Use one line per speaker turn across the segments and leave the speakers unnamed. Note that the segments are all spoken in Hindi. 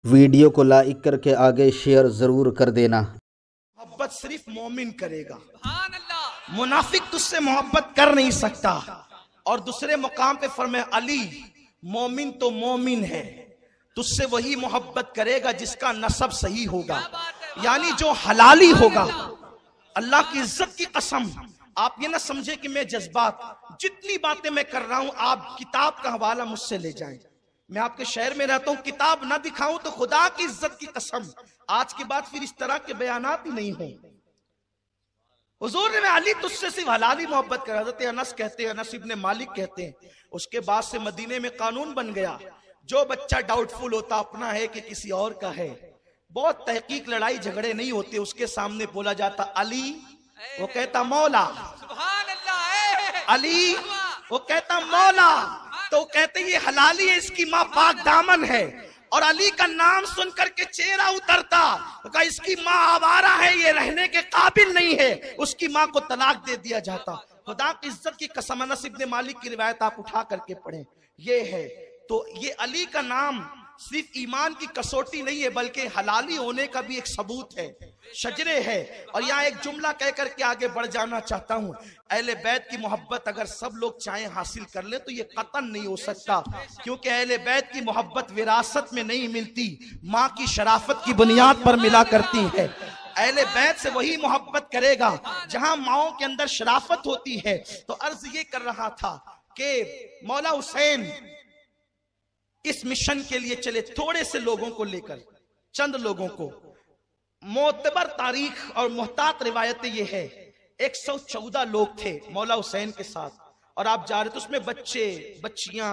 वीडियो को लाइक करके आगे शेयर ज़रूर कर देना।
मोहब्बत सिर्फ मोमिन करेगा, मुनाफिक तुझसे मोहब्बत कर नहीं सकता। और दूसरे मुकाम पे फरमाया अली मोमिन तो मोमिन है, तुझसे वही मोहब्बत करेगा जिसका नसब सही होगा, यानी जो हलाली होगा। अल्लाह की इज्जत की कसम, आप ये ना समझे कि मैं जज्बात, जितनी बातें मैं कर रहा हूं आप किताब का हवाला मुझसे ले जाएं। मैं आपके शहर में रहता हूं, किताब ना दिखाऊं तो खुदा की इज्जत की कसम आज के बाद फिर इस तरह के बयानात ही नहीं हों। हुजूर ने अली तुझसे सिर्फ हलाली मोहब्बत कर, हज़रत अनस कहते हैं, अनस इब्ने मालिक कहते हैं, उसके बाद से मदीने में कानून बन गया, जो बच्चा डाउटफुल होता अपना है कि किसी और का है, बहुत तहकीक लड़ाई झगड़े नहीं होते, उसके सामने बोला जाता अली, वो कहता मौला, अली वो कहता मौला, तो कहते ये हलाली है, इसकी माँ पाक दामन है। और अली का नाम सुन करके चेहरा उतरता, तो इसकी माँ आवारा है, ये रहने के काबिल नहीं है, उसकी माँ को तलाक दे दिया जाता। खुदा की इज्जत की कसम, अनस इब्ने मालिक की रिवायत आप उठा करके पढ़ें, ये है। तो ये अली का नाम सिर्फ ईमान की कसौटी नहीं है, बल्कि हलाली होने का भी एक सबूत है, शजरे है। और यहाँ एक जुमला कह करके आगे बढ़ जाना चाहता हूँ, अहले बैत की मोहब्बत अगर सब लोग चाहें हासिल कर ले तो ये कतन नहीं हो सकता, क्योंकि अहले बैत की मोहब्बत विरासत में नहीं मिलती, माँ की शराफत की बुनियाद पर मिला करती है। अहले बैत से वही मोहब्बत करेगा जहां माओं के अंदर शराफत होती है। तो अर्ज ये कर रहा था कि मौला हुसैन इस मिशन के लिए चले, थोड़े से लोगों को लेकर, चंद लोगों को। मोतबर तारीख और मुहतात रिवायतें ये है 114 लोग थे मौला हुसैन के साथ, और आप जा रहे थे, उसमें बच्चे बच्चियां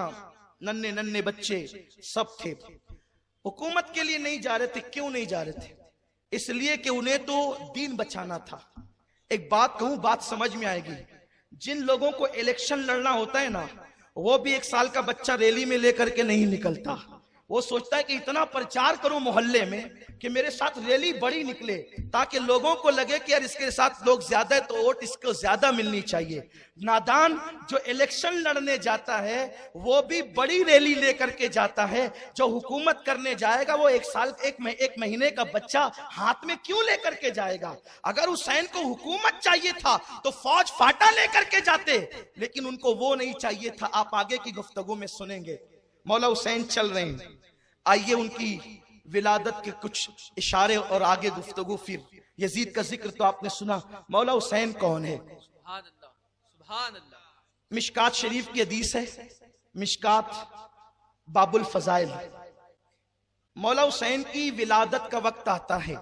नन्हे नन्हे बच्चे सब थे। हुकूमत के लिए नहीं जा रहे थे, क्यों नहीं जा रहे थे? इसलिए कि उन्हें तो दीन बचाना था। एक बात कहूं, बात समझ में आएगी, जिन लोगों को इलेक्शन लड़ना होता है ना, वो भी 1 साल का बच्चा रैली में लेकर के नहीं निकलता, वो सोचता है कि इतना प्रचार करूं मोहल्ले में कि मेरे साथ रैली बड़ी निकले, ताकि लोगों को लगे कि यार इसके साथ लोग ज्यादा है तो वोट इसको ज्यादा मिलनी चाहिए। नादान जो इलेक्शन लड़ने जाता है वो भी बड़ी रैली लेकर के जाता है, जो हुकूमत करने जाएगा वो 1 साल एक महीने का बच्चा हाथ में क्यों लेकर के जाएगा? अगर हुसैन को हुकूमत चाहिए था तो फौज फाटा लेकर के जाते, लेकिन उनको वो नहीं चाहिए था। आप आगे की गुफ्तगू में सुनेंगे। मौला हुसैन चल रहे हैं, आइए उनकी विलादत के कुछ इशारे और आगे गुफ्तगू। फिर यजीद का जिक्र तो आपने सुना, मौला हुसैन कौन है? मिशकात शरीफ की हदीस है, मिशकात बाबुल फजाइल। मौला हुसैन की विलादत का वक्त आता है।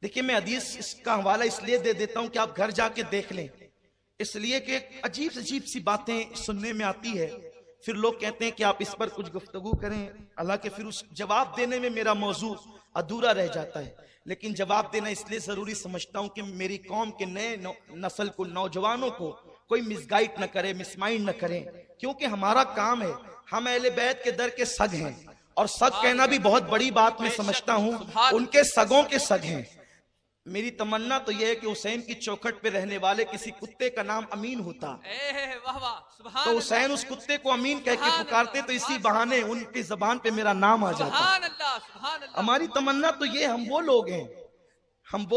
देखिए मैं हदीस इसका हवाला इसलिए दे देता हूं कि आप घर जाके देख लें, इसलिए कि अजीब सी बातें सुनने में आती है, फिर लोग कहते हैं कि आप इस पर कुछ गुफ्तगू करें, हालांकि फिर उस जवाब देने में मेरा मौजू अधूरा रह जाता है। लेकिन जवाब देना इसलिए जरूरी समझता हूं कि मेरी कौम के नए नस्ल को, नौजवानों को कोई मिसगाइड न करे, मिसमाइंड न करें, क्योंकि हमारा काम है, हम अहले बैत के दर के सग हैं, और सग कहना भी बहुत बड़ी बात मैं समझता हूं, उनके सगों के सग हैं। मेरी तमन्ना तो यह है कि हुसैन की चौखट पे रहने वाले किसी कुत्ते का नाम अमीन होता, तो हुसैन उस कुत्ते को अमीन कह के पुकारते, तो इसी बहाने उनकी जबान पे मेरा नाम आ जाता। हमारी तमन्ना तो ये, हम वो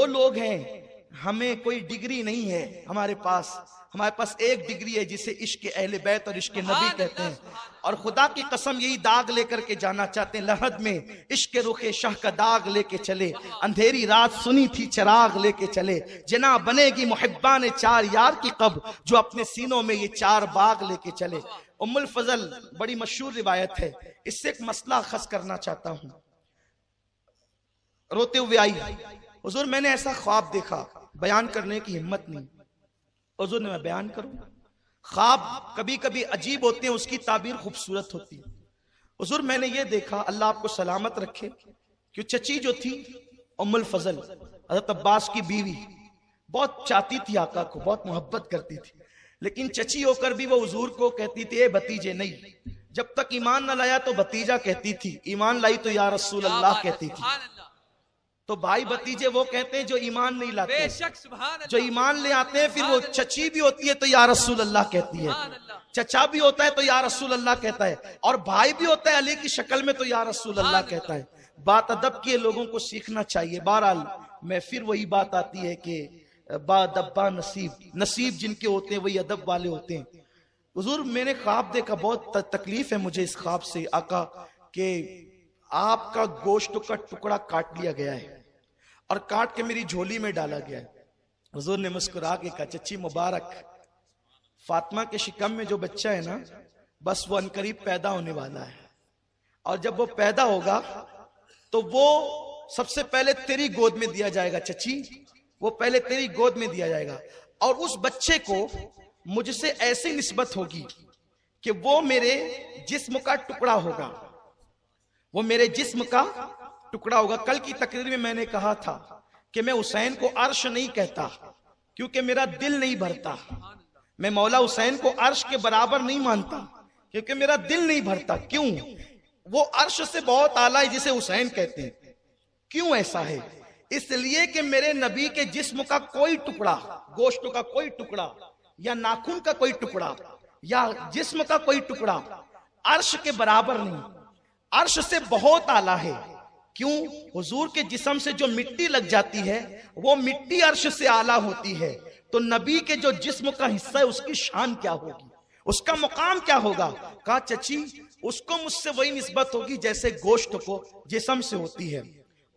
लोग हैं, हमें कोई डिग्री नहीं है हमारे पास एक डिग्री है जिसे इश्क अहले बैत और इश्क नबी कहते हैं। और खुदा की कसम यही दाग लेकर के जाना चाहते हैं, लहद में इश्क रुखे शाह का दाग लेके चले, अंधेरी रात सुनी थी चराग लेके चले, जना बनेगी मुहिब्बान चार यार की कब, जो अपने सीनों में ये 4 बाग लेके चले। उम्मुल फजल बड़ी मशहूर रिवायत है, इससे एक मसला खस करना चाहता हूं। रोते हुए आई, हुजूर मैंने ऐसा ख्वाब देखा, बयान करने की हिम्मत नहीं, हुजूर ने मैं बयान करूं। ख्वाब कभी कभी अजीब होते हैं, उसकी ताबीर खूबसूरत होती है। हुजूर मैंने ये देखा, अल्लाह आपको सलामत रखे, कि चची जो थी उम्मुल फजल, हज़रत अब्बास की बीवी, बहुत चाहती थी आका को, बहुत मोहब्बत करती थी, लेकिन चची होकर भी वो हुजूर को कहती थी ए भतीजे नहीं, जब तक ईमान न लाया तो भतीजा कहती थी, ईमान लाई तो या रसूल अल्लाह कहती थी। तो भाई भतीजे वो कहते हैं जो ईमान नहीं लाते, जो ईमान ले आते हैं, फिर वो चची भी होती है तो या रसूल अल्लाह कहती है, चचा भी होता है तो या रसूल अल्लाह कहता है, और भाई भी होता है अली की शक्ल में तो या रसूल अल्लाह कहता है। बात अदब की लोगों को सीखना चाहिए। बहरहाल मैं फिर वही बात आती है कि बादब्बा नसीब, नसीब जिनके होते हैं वही अदब वाले होते हैं। हुजूर मैंने ख्वाब देखा, बहुत तकलीफ है मुझे इस ख्वाब से आका, कि आपका गोश्त का टुकड़ा काट लिया गया है और काट के मेरी झोली में डाला गया है। हुजूर ने मुस्कुरा के कहा, चच्ची मुबारक, फातिमा के शिकम में जो बच्चा है ना, बस वो अनकरीब पैदा होने वाला है, और जब वो पैदा होगा तो वो सबसे पहले तेरी गोद में दिया जाएगा चच्ची, वो पहले तेरी गोद में दिया जाएगा, और उस बच्चे को मुझसे ऐसी निस्बत होगी कि वो मेरे जिस्म का टुकड़ा होगा, वो मेरे जिस्म का टुकड़ा होगा। कल की तकरीर में मैंने कहा था कि मैं हुसैन को अर्श नहीं कहता क्योंकि मेरा दिल नहीं भरता, मैं मौला हुसैन को अर्श के बराबर नहीं मानता क्योंकि मेरा दिल नहीं भरता। क्यों? वो अर्श से बहुत आला है जिसे हुसैन कहते हैं। क्यों ऐसा है? इसलिए कि मेरे नबी के जिस्म का कोई टुकड़ा, गोश्त का कोई टुकड़ा या नाखून का कोई टुकड़ा या जिस्म का कोई टुकड़ा अर्श के बराबर नहीं, अर्श से बहुत आला है। क्यों? हुजूर के जिस्म से जो मिट्टी लग जाती है वो मिट्टी अर्श से आला होती है, तो नबी के जो जिस्म का हिस्सा है उसकी शान क्या होगी, उसका मुकाम क्या होगा? कहा चची उसको मुझसे वही निस्बत होगी जैसे गोश्त को जिस्म से होती है।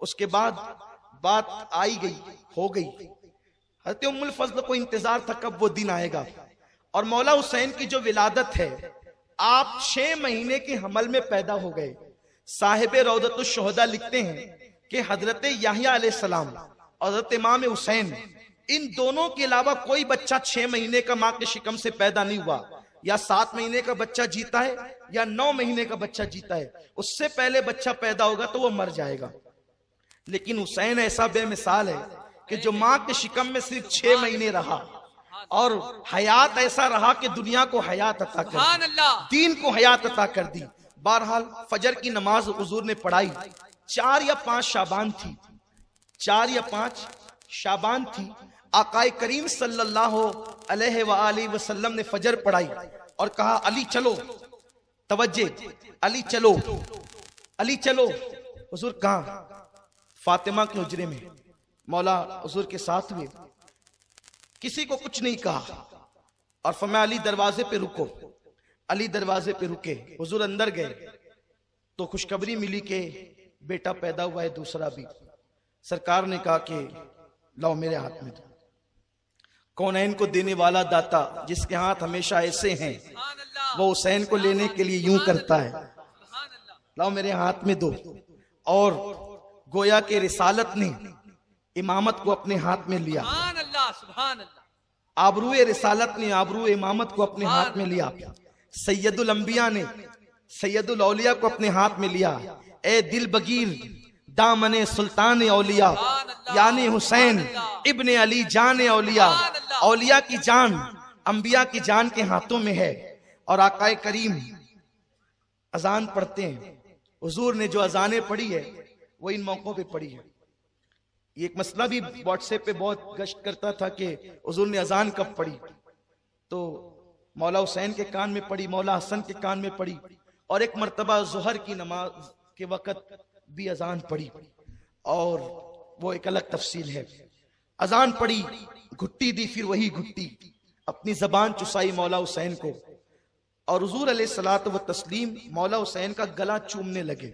उसके बाद बात आई गई, हो गई। हज़रत उम्मुल फज़ल को इंतजार था कब वो दिन आएगा, और मौला हुसैन की जो विलादत है, आप 6 महीने के हमल में पैदा हो गए। साहिब रौदतुश शुहदा लिखते हैं कि हजरत याहिया अलैहिस्सलाम और हजरत इमाम हुसैन, इन दोनों के अलावा कोई बच्चा 6 महीने का मां के शिकम से पैदा नहीं हुआ। या 7 महीने का बच्चा जीता है या 9 महीने का बच्चा जीता है, उससे पहले बच्चा पैदा होगा तो वो मर जाएगा। लेकिन हुसैन ऐसा बेमिसाल है कि जो मां के शिकम में सिर्फ 6 महीने रहा और हयात ऐसा रहा कि दुनिया को हयात अता कर दी, दीन को हयात अता कर दी। बहरहाल फजर की नमाज हुजूर ने पढ़ाई, 4 या 5 शाबान थी, 4 या 5 शाबान थी। आकाए करीम सल्लल्लाहु अलैहि वसल्लम ने फजर पढ़ाई और कहा अली चलो, तवज्जे, अली चलो, अली चलो। हुजूर कहाँ? फातिमा के हुजरे में, मौला हुजूर के साथ हुए, किसी को कुछ नहीं कहा और फरमाया अली दरवाजे पे रुको। अली दरवाजे पे रुके, हुजूर अंदर गए तो खुशखबरी मिली कि बेटा पैदा हुआ है, दूसरा भी। सरकार ने कहा कि लाओ मेरे हाथ में दो। कौनैन को देने वाला दाता जिसके हाथ हमेशा ऐसे हैं, वो हुसैन को लेने के लिए यूं करता है, लाओ मेरे हाथ में दो। और गोया के रिसालत ने इमामत को अपने हाथ में लिया, आबरूए रिसालत ने आबरूए इमामत को अपने हाथ में लिया, सैयदुल अंबिया ने सैयदुल औलिया को अपने हाथ में लिया। ए दिल बगीर दामने सुल्तान औलिया, यानी हुसैन इब्ने अली जान औलिया, औलिया की जान अंबिया की जान के हाथों में है। और आकाए करीम अजान पढ़ते हैं। हुजूर ने जो अजानें पढ़ी है वो इन मौकों पे पढ़ी है। ये एक मसला भी व्हाट्सएप पे बहुत गश्त करता था कि हुजूर ने अजान कब पढ़ी, तो मौला हुसैन के कान में पढ़ी, मौला हसन के कान में पढ़ी, और एक मर्तबा ज़ोहर की नमाज के वक़्त भी अजान पढ़ी, और वो एक अलग तफसील है। अजान पढ़ी, घुट्टी दी, फिर वही घुट्टी, अपनी जबान चुसाई मौला हुसैन को, और हुजूर अलैहिस्सलातु व तस्लीम मौला हुसैन का गला चूमने लगे।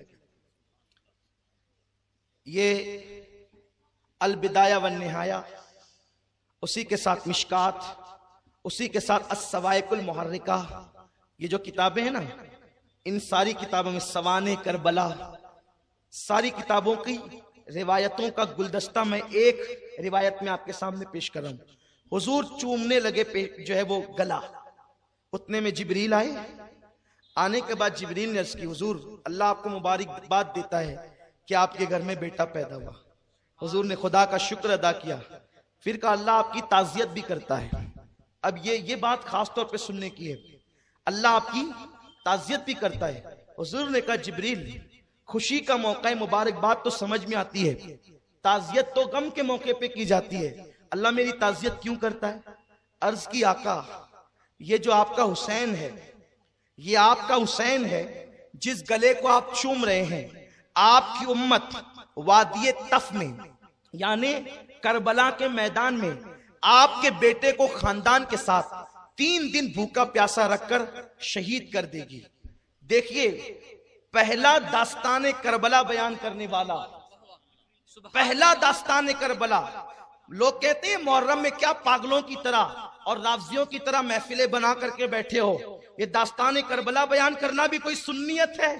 ये अल बिदाया व निहाया, उसी के साथ मिशकात, उसी के साथ अस्सवाइकुल मुहर्रिका, ये जो किताबें हैं ना, इन सारी किताबों में सवाने करबला, सारी किताबों की रिवायतों का गुलदस्ता मैं एक रिवायत में आपके सामने पेश कर रहा हूं। हुजूर चूमने लगे जो है वो गला, उतने में जिब्रील आए। आने के बाद जिब्रील ने अर्ज की, हुजूर अल्लाह आपको मुबारकबाद देता है कि आपके घर में बेटा पैदा हुआ। हुजूर ने खुदा का शुक्र अदा किया, फिर कहा अल्लाह आपकी ताज़ियत भी करता है। अब ये बात खास तौर पे सुनने की है, अल्लाह आपकी ताज़ियत भी करता है। हुजूर ने कहा जिब्रील, खुशी का मौका है, मुबारकबाद तो समझ में आती है, ताज़ियत तो गम के मौके पे की जाती है, अल्लाह मेरी ताज़ियत क्यों करता है? अर्ज की आका, ये जो आपका हुसैन है, ये आपका हुसैन है जिस गले को आप चूम रहे हैं, आपकी उम्मत वादिये तफ में यानी करबला के मैदान में आपके बेटे को खानदान के साथ 3 दिन भूखा प्यासा रखकर शहीद कर देगी। देखिए, पहला दास्तान करबला बयान करने वाला, पहला दास्तान करबला। लोग कहते हैं मुहर्रम में क्या पागलों की तरह और रावजियों की तरह महफिलें बना करके बैठे हो, ये दास्तान करबला बयान करना भी कोई सुन्नियत है?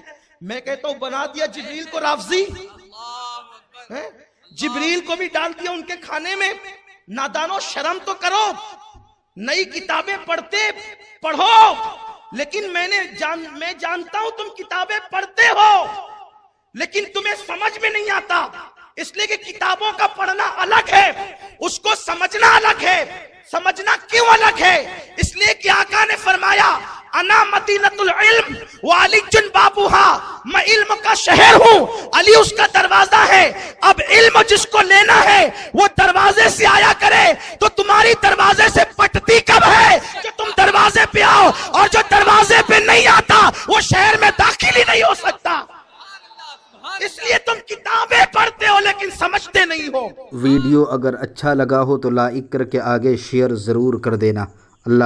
मैं कहता हूं बना दिया जिब्रील को रावजी, जिब्रील को भी डाल दिया उनके खाने में। नादानो, शर्म तो करो, नई किताबें पढ़ो। लेकिन मैं जानता हूं तुम किताबें पढ़ते हो, लेकिन तुम्हें समझ में नहीं आता, इसलिए कि किताबों का पढ़ना अलग है, उसको समझना अलग है। समझना क्यों अलग है? इसलिए कि आका ने फरमाया अना मदीनतुल इल्म व अली जुन बाबूहा, मैं इल्म का शहर हूं, अली उसका दरवाजा है। अब इल्म जिसको लेना है वो दरवाजे से आया करे, तो तुम्हारी दरवाजे से पटती कब है कि तुम दरवाजे पे आओ, और जो दरवाजे पे नहीं आता वो शहर में दाखिल ही नहीं हो सकता। इसलिए तुम किताबें पढ़ते हो लेकिन समझते नहीं हो।
वीडियो अगर अच्छा लगा हो तो लाइक करके आगे शेयर ज़रूर कर देना।